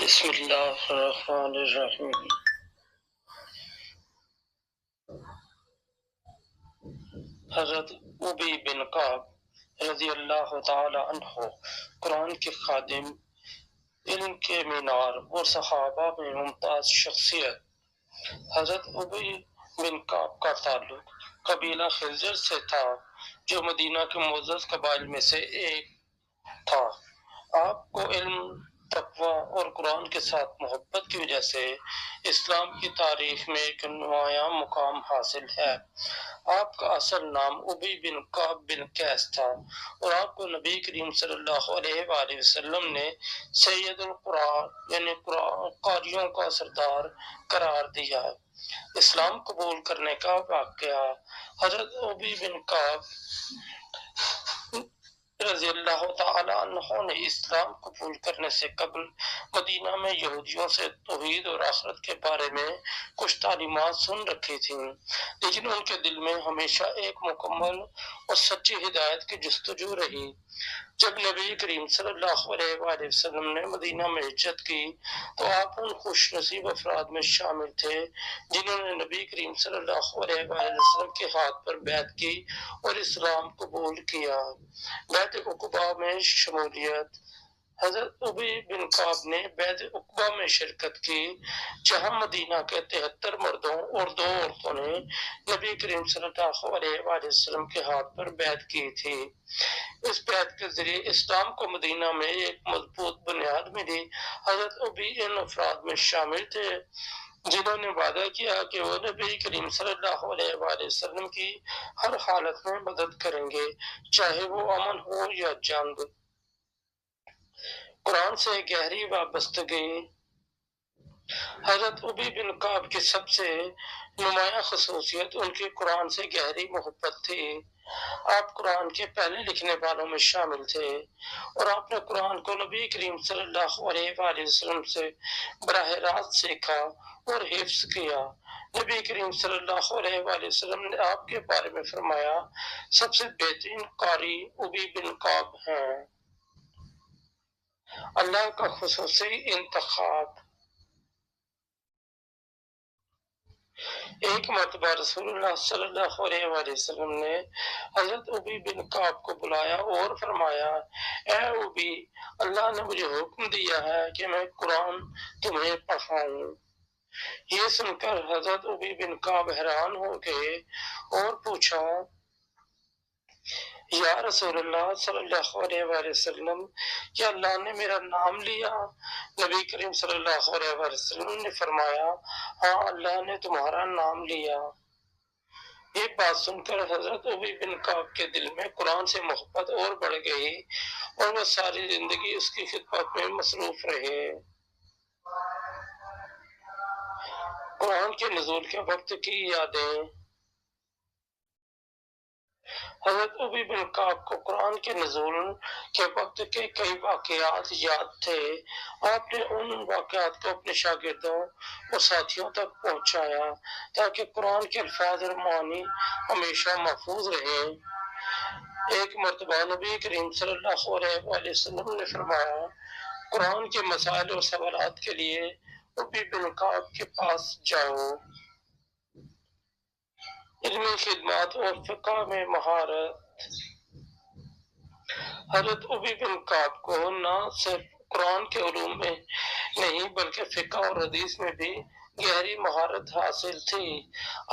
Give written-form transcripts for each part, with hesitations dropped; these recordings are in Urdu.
بسم اللہ الرحمن الرحیم۔ حضرت ابی بن کعب رضی اللہ تعالی عنہ قرآن کے خادم، علم کے مینار اور صحابہ میں ممتاز شخصیت۔ حضرت ابی بن کعب کا تعلق قبیلہ خزرج سے تھا جو مدینہ کے معزز قبائل میں سے ایک تھا۔ آپ کو علم، تقوی اور قرآن کے ساتھ محبت کی وجہ سے اسلام کی تاریخ میں ایک نمایاں مقام حاصل ہے۔ آپ کا اصل نام ابی بن کعب بن قیس تھا اور آپ کو نبی کریم صلی اللہ علیہ وآلہ وسلم نے سید القراء یعنی قاریوں کا سردار قرار دیا۔ اسلام قبول کرنے کا واقعہ۔ حضرت ابی بن کعب رضی اللہ تعالی عنہ نے اسلام قبول کرنے سے قبل مدینہ میں یہودیوں سے توحید اور آخرت کے بارے میں کچھ تعلیمات سن رکھی تھیں، لیکن ان کے دل میں ہمیشہ ایک مکمل اور سچی ہدایت کی جستجو رہی۔ جب نبی کریم صلی اللہ علیہ وآلہ وسلم نے مدینہ میں ہجرت کی تو آپ ان خوش نصیب افراد میں شامل تھے جنہوں نے نبی کریم صلی اللہ علیہ وآلہ وسلم کے ہاتھ پر بیعت کی اور اسلام قبول کیا۔ بیعت عقبہ میں شمولیت۔ حضرت ابی بن کعب نے بیعت عقبہ میں شرکت کی جہاں مدینہ کے 73 مردوں اور 2 عورتوں نے نبی کریم صلی اللہ علیہ وآلہ وسلم کے ہاتھ پر بیعت کی تھی۔ اس بیعت کے ذریعے اسلام کو مدینہ میں ایک مضبوط بنیاد ملی۔ حضرت ابی ان افراد میں شامل تھے جنہوں نے وعدہ کیا کہ وہ نبی کریم صلی اللہ علیہ وآلہ وسلم کی ہر حالت میں مدد کریں گے، چاہے وہ امن ہو یا جنگ۔ قرآن سے گہری وابستگی۔ حضرت ابی بن کعب کی سب سے نمایاں خصوصیت ان کی قرآن سے گہری محبت تھی۔ آپ قرآن کے پہلے لکھنے والوں میں شامل تھے اور آپ نے قرآن کو نبی کریم صلی اللہ علیہ وآلہ وسلم سے براہ راست سیکھا اور حفظ کیا۔ نبی کریم صلی اللہ علیہ وآلہ وسلم نے آپ کے بارے میں فرمایا، سب سے بہترین قاری ابی بن کعب ہیں۔ اللہ کا خصوصی انتخاب۔ ایک مرتبہ رسول اللہ صلی اللہ علیہ وآلہ وسلم نے حضرت ابی بن کعب کو بلایا اور فرمایا، اے ابی، اللہ نے مجھے حکم دیا ہے کہ میں قرآن تمہیں پڑھاؤں۔ یہ سن کر حضرت ابی بن کعب حیران ہو گئے اور پوچھا، یا رسول اللہ صلی اللہ علیہ وآلہ وسلم، کیا اللہ نے میرا نام لیا؟ نبی کریم صلی اللہ علیہ وآلہ وسلم نے فرمایا، ہاں، اللہ نے تمہارا نام لیا۔ یہ بات سن کر حضرت ابی بن کعب کے دل میں قرآن سے محبت اور بڑھ گئی اور وہ ساری زندگی اس کی خدمت میں مصروف رہے۔ قرآن کے نزول کے وقت کی یادیں۔ حضرت ابی بن کعب کو قرآن کے نزول کے وقت کے کئی واقعات یاد تھے۔ آپ نے ان واقعات کو اپنے شاگردوں اور ساتھیوں تک پہنچایا تاکہ قرآن کے الفاظ اور معانی ہمیشہ محفوظ رہیں۔ ایک مرتبہ نبی کریم صلی اللہ علیہ وآلہ وسلم نے فرمایا، قرآن کے مسائل اور سوالات کے لیے ابی بن کعب کے پاس جاؤ۔ علمی خدمات اور فقہ میں مہارت۔ حضرت ابی بن کعب کو نہ صرف قرآن کے علوم میں نہیں بلکہ فقہ اور حدیث میں بھی گہری مہارت حاصل تھی۔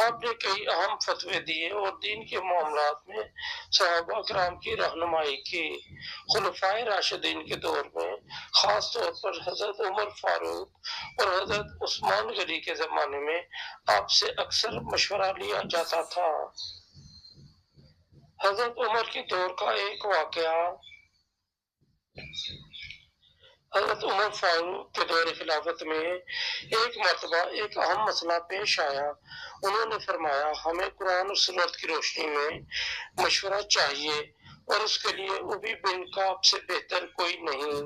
آپ نے کئی اہم فتوے دیے اور دین کے معاملات میں صحابہ کرام کی رہنمائی کی۔ خلفائے راشدین کے دور میں، خاص طور پر حضرت عمر فاروق اور حضرت عثمان غنی کے زمانے میں آپ سے اکثر مشورہ لیا جاتا تھا۔ حضرت عمر کے دور کا ایک واقعہ۔ حضرت عمر فاروق کے دور خلافت میں ایک مرتبہ ایک اہم مسئلہ پیش آیا۔ انہوں نے فرمایا، ہمیں قرآن اور سنت کی روشنی میں مشورہ چاہیے اور اس کے لیے ابی بن کعب سے بہتر کوئی نہیں۔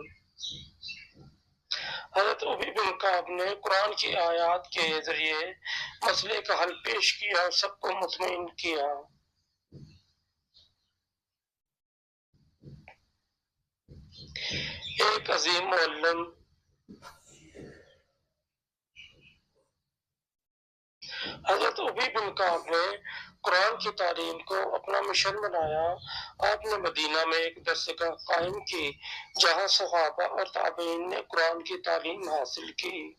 حضرت ابی بن کعب نے قرآن کی آیات کے ذریعے مسئلے کا حل پیش کیا اور سب کو مطمئن کیا۔ ایک عظیم معلم۔ حضرت ابی بن کعب نے قرآن کی تعلیم کو اپنا مشن بنایا۔ آپ نے مدینہ میں ایک درسگاہ قائم کی جہاں صحابہ اور تابعین نے قرآن کی تعلیم حاصل کی۔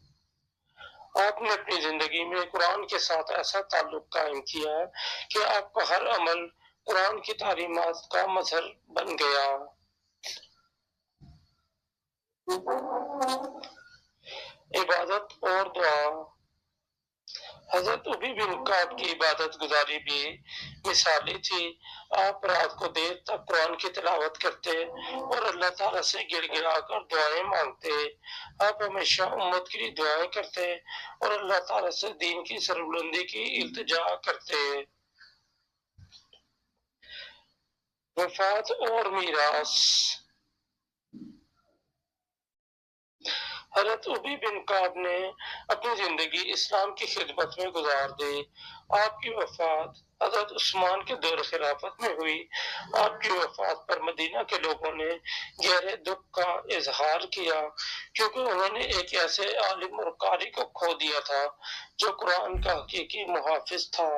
آپ نے اپنی زندگی میں قرآن کے ساتھ ایسا تعلق قائم کیا کہ آپ کا ہر عمل قرآن کی تعلیمات کا مظہر بن گیا۔ عبادت اور دعا۔ حضرت ابی بن کعب کی عبادت گزاری بھی مثالی تھی۔ آپ رات کو دیر تک قرآن کی تلاوت کرتے اور اللہ تعالیٰ سے گڑ گڑا کر دعائیں مانگتے۔ آپ ہمیشہ امت کے لیے دعائیں کرتے اور اللہ تعالیٰ سے دین کی سربلندی کی التجا کرتے۔ وفات اور میراث۔ حضرت ابی بن کعب نے اپنی زندگی اسلام کی خدمت میں گزار دی۔ آپ کی وفات حضرت عثمان کے دور خلافت میں ہوئی۔ آپ کی وفات پر مدینہ کے لوگوں نے گہرے دکھ کا اظہار کیا، کیونکہ انہوں نے ایک ایسے عالم اور قاری کو کھو دیا تھا جو قرآن کا حقیقی محافظ تھا۔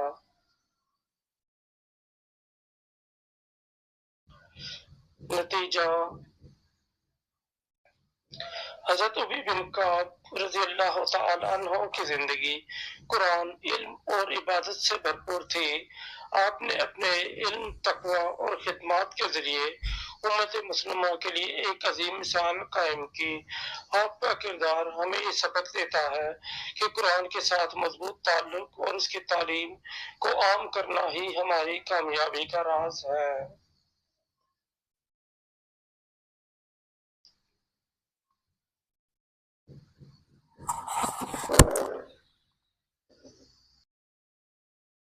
نتیجہ: حضرت ابی بن کعب رضی اللہ تعالیٰ عنہ کی زندگی قرآن، علم اور عبادت سے بھرپور تھی۔ آپ نے اپنے علم، تقوی اور خدمات کے ذریعے امت مسلمہ کے لیے ایک عظیم مثال قائم کی۔ آپ کا کردار ہمیں یہ سبق دیتا ہے کہ قرآن کے ساتھ مضبوط تعلق اور اس کی تعلیم کو عام کرنا ہی ہماری کامیابی کا راز ہے۔